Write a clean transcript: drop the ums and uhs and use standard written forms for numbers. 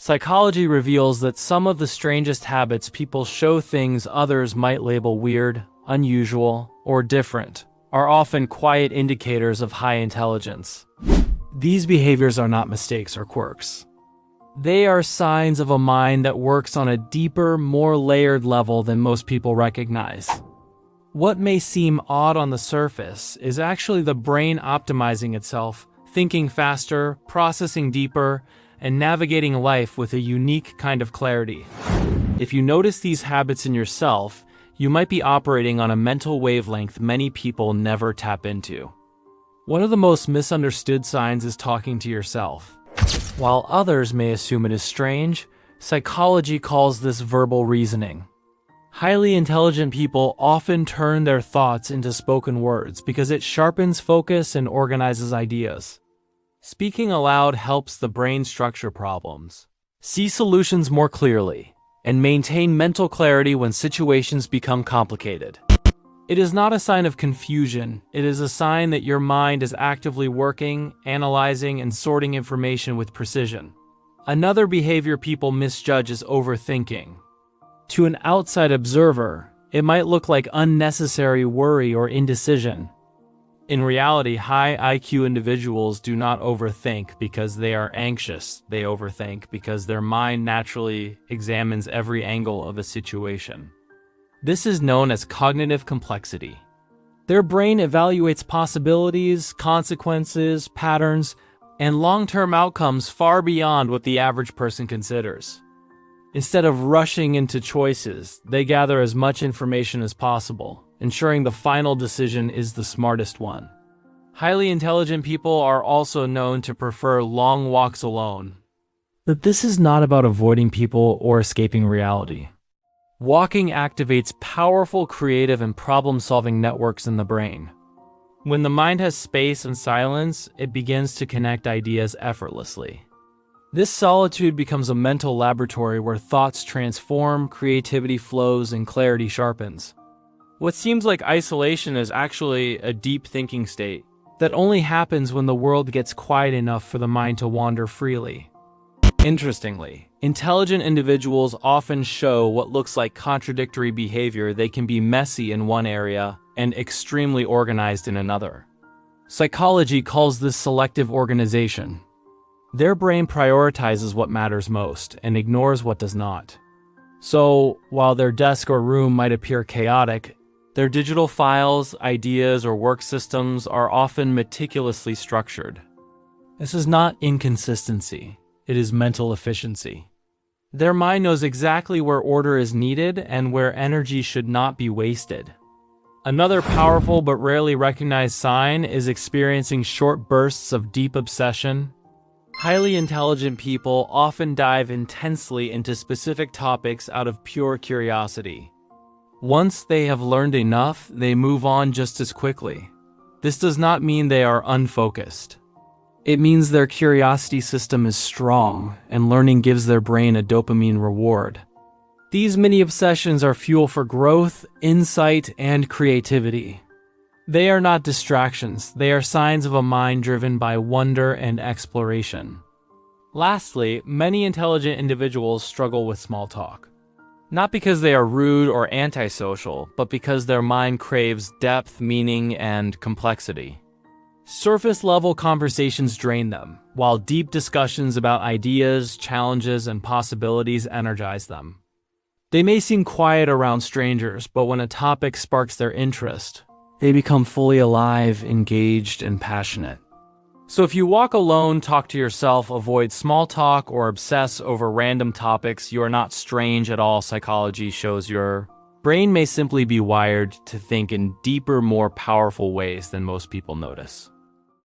Psychology reveals that some of the strangest habits people show, things others might label weird, unusual, or different, are often quiet indicators of high intelligence. These behaviors are not mistakes or quirks. They are signs of a mind that works on a deeper, more layered level than most people recognize. What may seem odd on the surface is actually the brain optimizing itself, thinking faster, processing deeper, and navigating life with a unique kind of clarity. If you notice these habits in yourself, you might be operating on a mental wavelength many people never tap into. One of the most misunderstood signs is talking to yourself. While others may assume it is strange, psychology calls this verbal reasoning. Highly intelligent people often turn their thoughts into spoken words because it sharpens focus and organizes ideas. Speaking aloud helps the brain structure problems, see solutions more clearly, and maintain mental clarity when situations become complicated. It is not a sign of confusion, it is a sign that your mind is actively working, analyzing, and sorting information with precision. Another behavior people misjudge is overthinking. To an outside observer, it might look like unnecessary worry or indecision. In reality, high IQ individuals do not overthink because they are anxious. They overthink because their mind naturally examines every angle of a situation. This is known as cognitive complexity. Their brain evaluates possibilities, consequences, patterns, and long-term outcomes far beyond what the average person considers. Instead of rushing into choices, they gather as much information as possible, ensuring the final decision is the smartest one. Highly intelligent people are also known to prefer long walks alone. But this is not about avoiding people or escaping reality. Walking activates powerful creative and problem-solving networks in the brain. When the mind has space and silence, it begins to connect ideas effortlessly. This solitude becomes a mental laboratory where thoughts transform, creativity flows, and clarity sharpens. What seems like isolation is actually a deep thinking state that only happens when the world gets quiet enough for the mind to wander freely. Interestingly, intelligent individuals often show what looks like contradictory behavior. They can be messy in one area and extremely organized in another. Psychology calls this selective organization. Their brain prioritizes what matters most and ignores what does not. So, while their desk or room might appear chaotic, their digital files, ideas, or work systems are often meticulously structured. This is not inconsistency, it is mental efficiency. Their mind knows exactly where order is needed and where energy should not be wasted. Another powerful but rarely recognized sign is experiencing short bursts of deep obsession. Highly intelligent people often dive intensely into specific topics out of pure curiosity. Once they have learned enough, they move on just as quickly. This does not mean they are unfocused. It means their curiosity system is strong, and learning gives their brain a dopamine reward. These mini obsessions are fuel for growth, insight, and creativity. They are not distractions, they are signs of a mind driven by wonder and exploration. Lastly, many intelligent individuals struggle with small talk. Not because they are rude or antisocial, but because their mind craves depth, meaning, and complexity. Surface-level conversations drain them, while deep discussions about ideas, challenges, and possibilities energize them. They may seem quiet around strangers, but when a topic sparks their interest, they become fully alive, engaged, and passionate. So if you walk alone, talk to yourself, avoid small talk, or obsess over random topics, you are not strange at all. Psychology shows your brain may simply be wired to think in deeper, more powerful ways than most people notice.